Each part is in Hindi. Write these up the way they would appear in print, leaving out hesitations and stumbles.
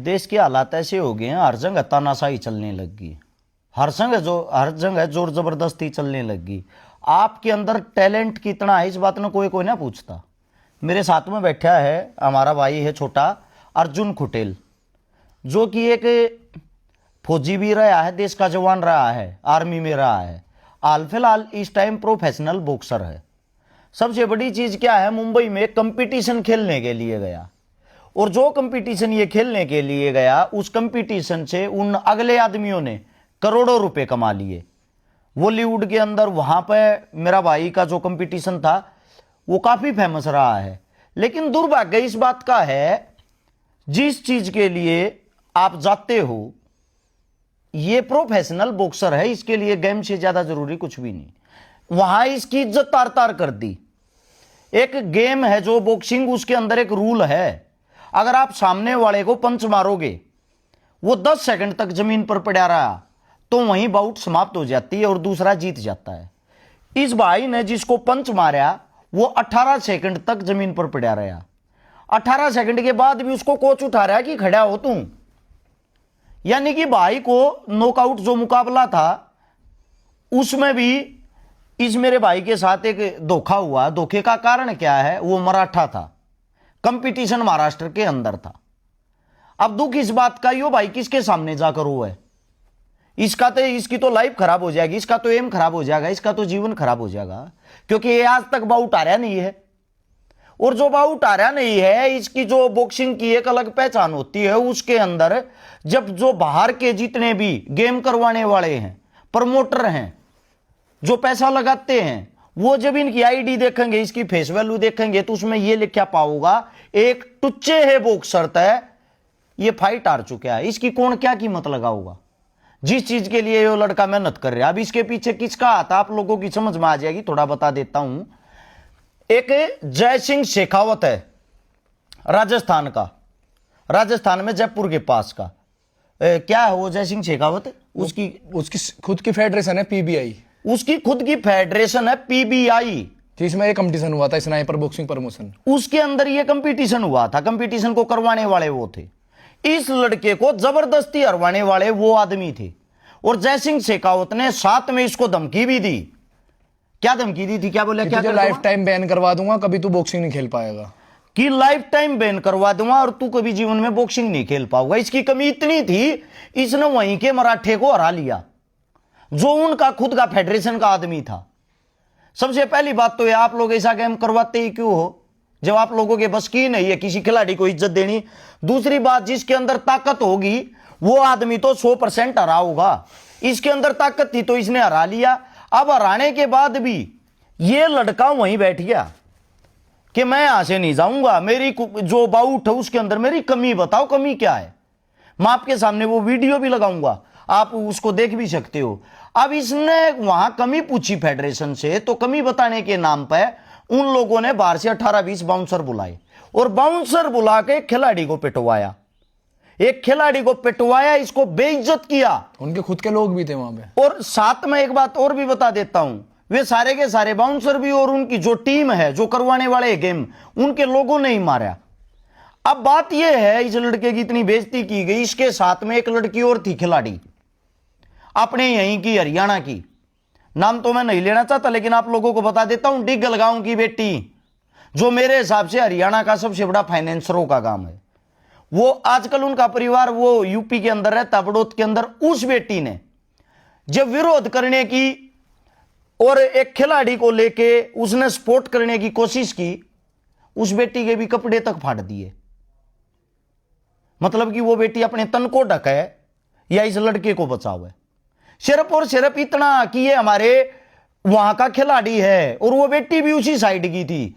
देश के हालात ऐसे हो गए हैं, हर जगह तानाशाही चलने लग गई। हर जगह जोर जबरदस्ती चलने लग गई। आपके अंदर टैलेंट कितना है इस बात में कोई कोई ना पूछता। मेरे साथ में बैठा है हमारा भाई है छोटा अर्जुन खुटेल, जो कि एक फौजी भी रहा है, देश का जवान रहा है, आर्मी में रहा है, हाल फिलहाल इस टाइम प्रोफेशनल बॉक्सर है। सबसे बड़ी चीज क्या है, मुंबई में कंपटीशन खेलने के लिए गया, और जो कंपटीशन ये खेलने के लिए गया उस कंपटीशन से उन अगले आदमियों ने करोड़ों रुपए कमा लिए बॉलीवुड के अंदर। वहां पे मेरा भाई का जो कंपटीशन था वो काफी फेमस रहा है। लेकिन दुर्भाग्य इस बात का है, जिस चीज के लिए आप जाते हो ये प्रोफेशनल बॉक्सर है, इसके लिए गेम से ज्यादा जरूरी कुछ भी नहीं। वहां इसकी इज्जत तार तार कर दी। एक गेम है जो बॉक्सिंग, उसके अंदर एक रूल है, अगर आप सामने वाले को पंच मारोगे वो 10 सेकंड तक जमीन पर पड़ा रहा तो वहीं बाउट समाप्त हो जाती है और दूसरा जीत जाता है। इस भाई ने जिसको पंच मारा वो 18 सेकंड तक जमीन पर पड़ा रहा। 18 सेकंड के बाद भी उसको कोच उठा रहा है कि खड़ा हो तू। यानी कि भाई को नॉकआउट जो मुकाबला था उसमें भी इस मेरे भाई के साथ एक धोखा हुआ। धोखे का कारण क्या है, वो मराठा था, कंपटीशन महाराष्ट्र के अंदर था। अब दुख इस बात का, यो भाई किसके सामने जाकर हुआ है, इसकी तो लाइफ खराब हो जाएगी, इसका तो एम खराब हो जाएगा, इसका तो जीवन खराब हो जाएगा, क्योंकि ये आज तक बाउट आ रहा नहीं है। और जो बाउट आ रहा नहीं है, इसकी जो बॉक्सिंग की एक अलग पहचान होती है, उसके अंदर जब जो बाहर के जितने भी गेम करवाने वाले हैं, प्रमोटर हैं, जो पैसा लगाते हैं, वो जब इनकी आईडी देखेंगे, इसकी फेस वैल्यू देखेंगे, तो उसमें ये लिखा पाओगा एक टुच्चे है बॉक्सर तय, ये फाइट हार चुका है, इसकी कौन क्या कीमत लगाऊगा। जिस चीज के लिए ये लड़का मेहनत कर रहा है, अब इसके पीछे किसका हाथ आप लोगों की समझ में आ जाएगी, थोड़ा बता देता हूं। एक जय सिंह शेखावत है राजस्थान का, राजस्थान में जयपुर के पास का। क्या है वो जय सिंह शेखावत, उसकी खुद की फेडरेशन है पीबीआई, उसकी खुद की फेडरेशन है पीबीआई, जिसमें ये कंपटीशन हुआ था स्नाइपर बॉक्सिंग प्रमोशन, उसके अंदर ये कंपटीशन हुआ था। कंपटीशन को करवाने वाले वो थे, इस लड़के को जबरदस्ती हरवाने वाले वो आदमी थे। और जय सिंह शेखावत ने साथ में इसको धमकी भी दी। क्या धमकी दी थी, क्या बोला, क्या लाइफ टाइम बैन करवा दूंगा, कभी तू बॉक्सिंग नहीं खेल पाएगा, कि लाइफ टाइम बैन करवा दूंगा और तू कभी जीवन में बॉक्सिंग नहीं खेल पाऊंगा। इसकी कमी इतनी थी, इसने वहीं के मराठे को हरा लिया, जो उनका खुद का फेडरेशन का आदमी था। सबसे पहली बात तो ये, आप लोग ऐसा गेम करवाते ही क्यों हो जब आप लोगों के बस की नहीं है किसी खिलाड़ी को इज्जत देनी। दूसरी बात, जिसके अंदर ताकत होगी वो आदमी तो 100% हरा होगा। इसके अंदर ताकत थी तो इसने हरा लिया। अब हराने के बाद भी ये लड़का वहीं बैठ गया कि मैं यहां से नहीं जाऊंगा, मेरी जो बाउट है उसके अंदर मेरी कमी बताओ, कमी क्या है। मैं आपके सामने वो वीडियो भी लगाऊंगा, आप उसको देख भी सकते हो। अब इसने वहां कमी पूछी फेडरेशन से, तो कमी बताने के नाम पर उन लोगों ने बाहर से 18-20 बाउंसर बुलाए और बाउंसर बुला के खिलाड़ी को पिटवाया। एक खिलाड़ी को पिटवाया, इसको बेइज्जत किया। उनके खुद के लोग भी थे वहां पे। और साथ में एक बात और भी बता देता हूं, वे सारे के सारे बाउंसर भी और उनकी जो टीम है, जो करवाने वाले गेम, उनके लोगों ने ही मारा। अब बात यह है, इस लड़के की इतनी बेइज्जती की गई, इसके साथ में एक लड़की और थी खिलाड़ी, अपने यहीं की, हरियाणा की, नाम तो मैं नहीं लेना चाहता लेकिन आप लोगों को बता देता हूं, डिग्गल गांव की बेटी, जो मेरे हिसाब से हरियाणा का सबसे बड़ा फाइनेंसरों का काम है। वो आजकल उनका परिवार वो यूपी के अंदर रहता, बड़ौद के अंदर। उस बेटी ने जब विरोध करने की और एक खिलाड़ी को लेके उसने सपोर्ट करने की कोशिश की, उस बेटी के भी कपड़े तक फाड़ दिए। मतलब कि वो बेटी अपने तन को ढके या इस लड़के को बचावे, सिर्फ और सिर्फ इतना कि ये हमारे वहां का खिलाड़ी है, और वो बेटी भी उसी साइड की थी।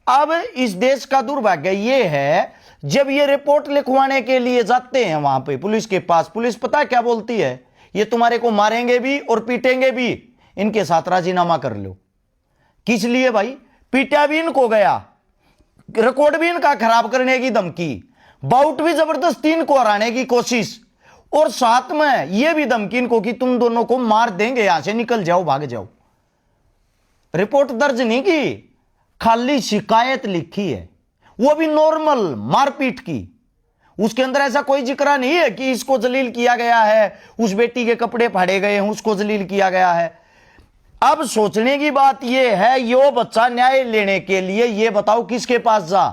अब इस देश का दुर्भाग्य ये है, जब ये रिपोर्ट लिखवाने के लिए जाते हैं वहां पे पुलिस के पास, पुलिस पता क्या बोलती है, ये तुम्हारे को मारेंगे भी और पीटेंगे भी, इनके साथ राजीनामा कर लो। किस लिए भाई, पीटा भी इनको गया, रिकॉर्ड भी इनका खराब करने की धमकी, बाउट भी जबरदस्ती इनको हराने की कोशिश, और साथ में यह भी धमकी इनको कि तुम दोनों को मार देंगे, यहां से निकल जाओ, भाग जाओ। रिपोर्ट दर्ज नहीं की, खाली शिकायत लिखी है, वो भी नॉर्मल मारपीट की। उसके अंदर ऐसा कोई जिक्र नहीं है कि इसको जलील किया गया है, उस बेटी के कपड़े फाड़े गए हैं, उसको जलील किया गया है। अब सोचने की बात यह है, यो बच्चा न्याय लेने के लिए ये बताओ किसके पास जा?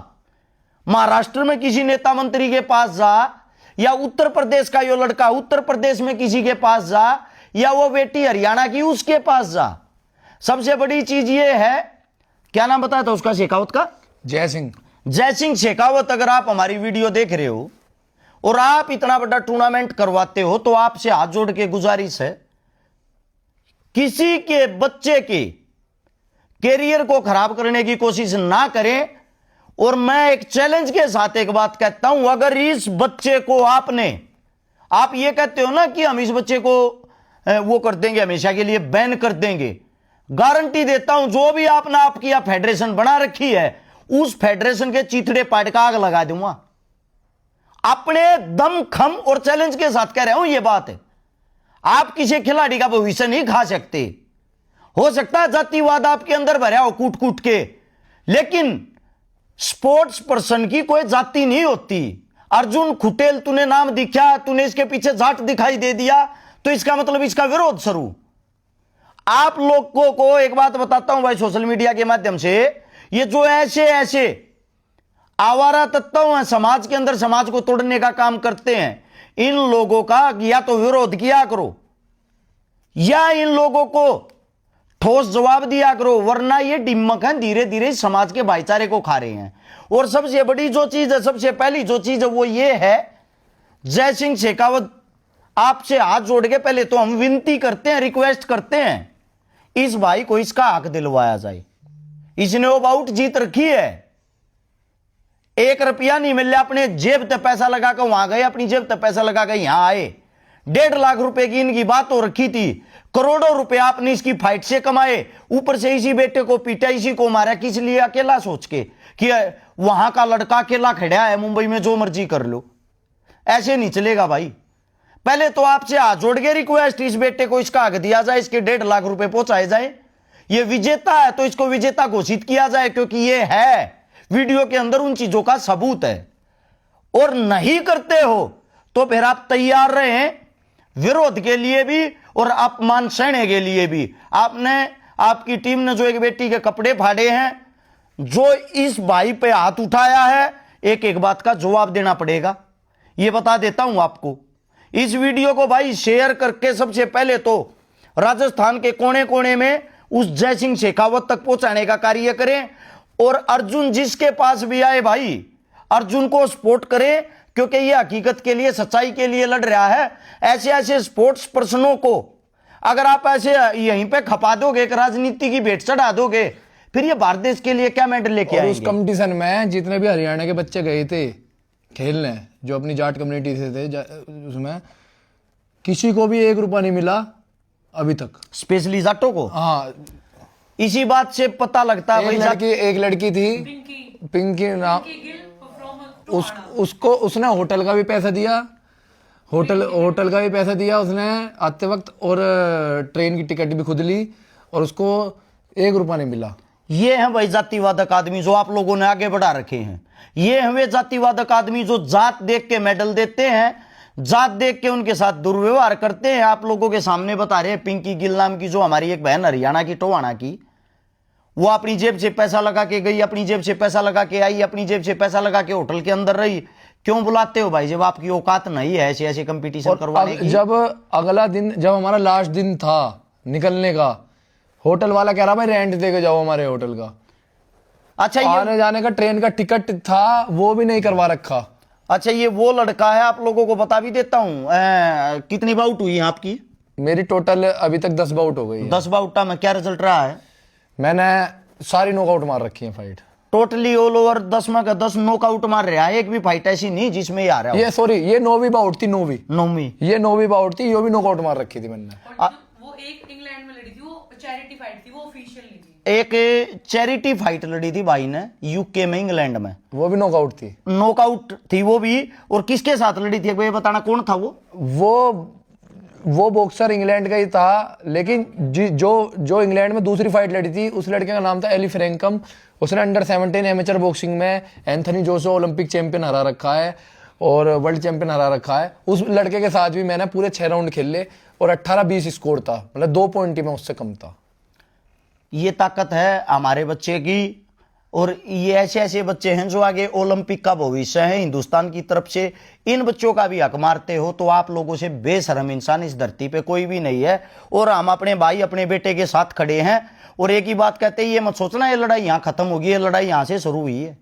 महाराष्ट्र में किसी नेता मंत्री के पास जा, या उत्तर प्रदेश का यो लड़का उत्तर प्रदेश में किसी के पास जा, या वो बेटी हरियाणा की उसके पास जा। सबसे बड़ी चीज ये है, क्या नाम बताया था उसका, शेखावत का? जय सिंह। जय सिंह शेखावत, अगर आप हमारी वीडियो देख रहे हो और आप इतना बड़ा टूर्नामेंट करवाते हो तो आपसे हाथ जोड़ के गुजारिश है, किसी के बच्चे के कैरियर को खराब करने की कोशिश ना करें। और मैं एक चैलेंज के साथ एक बात कहता हूं, अगर इस बच्चे को आप ये कहते हो ना कि हम इस बच्चे को वो कर देंगे, हमेशा के लिए बैन कर देंगे, गारंटी देता हूं जो भी आपने आपकी फेडरेशन बना रखी है उस फेडरेशन के चीथड़े पाट का आग लगा दूंगा। अपने दम खम और चैलेंज के साथ कह रहा हूं, यह बात है। आप किसी खिलाड़ी का भविष्य नहीं खा सकते। हो सकता है जातिवाद आपके अंदर भरा हो कूट कूट के, लेकिन स्पोर्ट्स पर्सन की कोई जाति नहीं होती। अर्जुन खुटेल तूने नाम दिखा, तूने इसके पीछे जाट दिखाई दे दिया तो इसका मतलब इसका विरोध शुरू। आप लोगों को एक बात बताता हूं भाई, सोशल मीडिया के माध्यम से, ये जो ऐसे आवारा तत्व हैं समाज के अंदर, समाज को तोड़ने का काम करते हैं, इन लोगों का या तो विरोध किया करो या इन लोगों को ठोस जवाब दिया करो, वरना ये डिम्मक है, धीरे धीरे समाज के भाईचारे को खा रहे हैं। और सबसे बड़ी जो चीज है, सबसे पहली जो चीज है वो ये है, जय सिंह शेखावत आपसे हाथ जोड़ के पहले तो हम विनती करते हैं, रिक्वेस्ट करते हैं, इस भाई को इसका हक दिलवाया जाए। इसने वो बाउट जीत रखी है, 1 रुपया नहीं मिल रहा, अपने जेब तक पैसा लगा कर वहां गए, अपनी जेब तक पैसा लगा कर यहां आए। 1.5 लाख रुपए की इनकी बात हो रखी थी, करोड़ों रुपए आपने इसकी फाइट से कमाए, ऊपर से इसी बेटे को पीटा, इसी को मारा, किस लिए? अकेला सोच के कि वहां का लड़का अकेला खड़ा है मुंबई में, जो मर्जी कर लो। ऐसे नहीं चलेगा भाई। पहले तो आपसे हाथ जोड़ के रिक्वेस्ट, इस बेटे को इसका हक दिया जाए, इसके 1.5 लाख रुपए पहुंचाए जाए। ये विजेता है तो इसको विजेता घोषित किया जाए, क्योंकि ये है वीडियो के अंदर उन चीजों का सबूत है। और नहीं करते हो तो फिर आप तैयार रहें विरोध के लिए भी और अपमान सहने के लिए भी। आपकी टीम ने जो एक बेटी के कपड़े फाड़े हैं, जो इस भाई पे हाथ उठाया है, एक एक बात का जवाब देना पड़ेगा। ये बता देता हूं आपको। इस वीडियो को भाई शेयर करके सबसे पहले तो राजस्थान के कोने कोने में उस जय सिंह शेखावत तक पहुंचाने का कार्य करें। और अर्जुन जिसके पास भी आए भाई, अर्जुन को सपोर्ट करें, क्योंकि ये हकीकत के लिए, सच्चाई के लिए लड़ रहा है। ऐसे स्पोर्ट्स पर्सनों को अगर आप ऐसे यहीं पे खपा दोगे, एक राजनीति की भेंट चढ़ा दोगे, फिर ये भारत देश के लिए क्या मेडल लेके आएंगे? उस कंपटीशन में जितने भी हरियाणा के बच्चे गए थे खेलने, जो अपनी जाट कम्युनिटी से थे, उसमें किसी को भी 1 रुपया नहीं मिला अभी तक, स्पेशली जाटों को। हाँ, इसी बात से पता लगता है। एक लड़की थी पिंकी नाम, उसको उसने होटल का भी पैसा दिया, होटल का भी पैसा दिया उसने आते वक्त, और ट्रेन की टिकट भी खुद ली, और उसको 1 रुपया नहीं मिला। ये है भाई जातिवादक आदमी जो आप लोगों ने आगे बढ़ा रखे हैं। ये है वे जातिवादक आदमी जो जात देख के मेडल देते हैं, जात देख के उनके साथ दुर्व्यवहार करते हैं। आप लोगों के सामने बता रहे हैं, पिंकी गिल नाम की जो हमारी एक बहन हरियाणा की, टोहाना की, वो अपनी जेब से पैसा लगा के गई, अपनी जेब से पैसा लगा के आई, अपनी जेब से पैसा लगा के होटल के अंदर रही। क्यों बुलाते हो भाई जब आपकी औकात नहीं है ऐसे ऐसे कंपटीशन करवाने की? जब अगला दिन, जब हमारा लास्ट दिन था निकलने का, होटल वाला कह रहा भाई रेंट दे के जाओ हमारे होटल का। अच्छा, आने जाने का ट्रेन का टिकट था वो भी नहीं करवा रखा। अच्छा, ये वो लड़का है। आप लोगों को बता भी देता हूं, कितनी बाउट हुई है आपकी? मेरी टोटल अभी तक 10 बाउट हो गई है। 10 बाउटा में क्या रिजल्ट रहा है? मैंने सारी नॉकआउट मार रखी है फाइट, टोटली ऑल ओवर 10 में का 10 नॉकआउट मार रहा है। एक भी फाइट ऐसी नहीं जिसमें ये आ रहा हो। ये सॉरी, ये 9वीं बाउट थी, 9वीं ये 9वीं बाउट थी, यो भी नॉकआउट मार रखी थी मैंने। वो एक इंग्लैंड में लड़ी थी, वो चैरिटी फाइट थी, वो ऑफिशियल नहीं थी। एक चैरिटी फाइट लड़ी थी भाई ने यूके में, इंग्लैंड में, वो भी नॉकआउट थी। नॉकआउट थी वो भी। और किसके साथ लड़ी थी ये बताना, कौन था वो बॉक्सर इंग्लैंड का ही था, लेकिन जो इंग्लैंड में दूसरी फाइट लड़ी थी उस लड़के का नाम था एली फ्रैंकम। उसने अंडर 17 एमेचर बॉक्सिंग में एंथनी जोशो ओलंपिक चैंपियन हरा रखा है। और वर्ल्ड चैंपियन हरा रखा है। उस लड़के के साथ भी मैंने पूरे 6 राउंड खेले और 18-20 स्कोर था, मतलब 2 पॉइंट ही मैं उससे कम था। ये ताकत है हमारे बच्चे की, और ये ऐसे ऐसे बच्चे हैं जो आगे ओलंपिक का भविष्य है हिंदुस्तान की तरफ से। इन बच्चों का भी हक मारते हो तो आप लोगों से बेशरम इंसान इस धरती पे कोई भी नहीं है। और हम अपने भाई अपने बेटे के साथ खड़े हैं। और एक ही बात कहते हैं, ये मत सोचना ये लड़ाई यहाँ खत्म होगी, ये लड़ाई यहाँ से शुरू हुई है।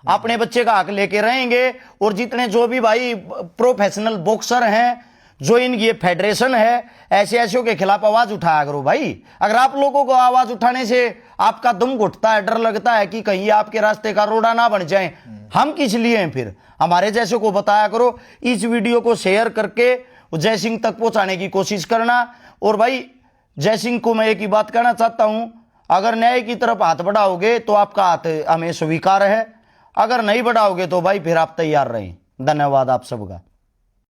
अपने बच्चे का हक लेके रहेंगे। और जितने जो भी भाई प्रोफेशनल बॉक्सर हैं, जो इन ये फेडरेशन है, ऐसे ऐसे के खिलाफ आवाज उठाया करो भाई। अगर आप लोगों को आवाज उठाने से आपका दम घुटता है, डर लगता है कि कहीं आपके रास्ते का रोड़ा ना बन जाए, हम किस लिए हैं फिर? हमारे जैसे को बताया करो। इस वीडियो को शेयर करके जय सिंह तक पहुंचाने की कोशिश करना। और भाई जय सिंह को मैं एक ही बात कहना चाहता हूं, अगर न्याय की तरफ हाथ बढ़ाओगे तो आपका हाथ हमें स्वीकार है, अगर नहीं बढ़ाओगे तो भाई फिर आप तैयार रहें। धन्यवाद आप सबका।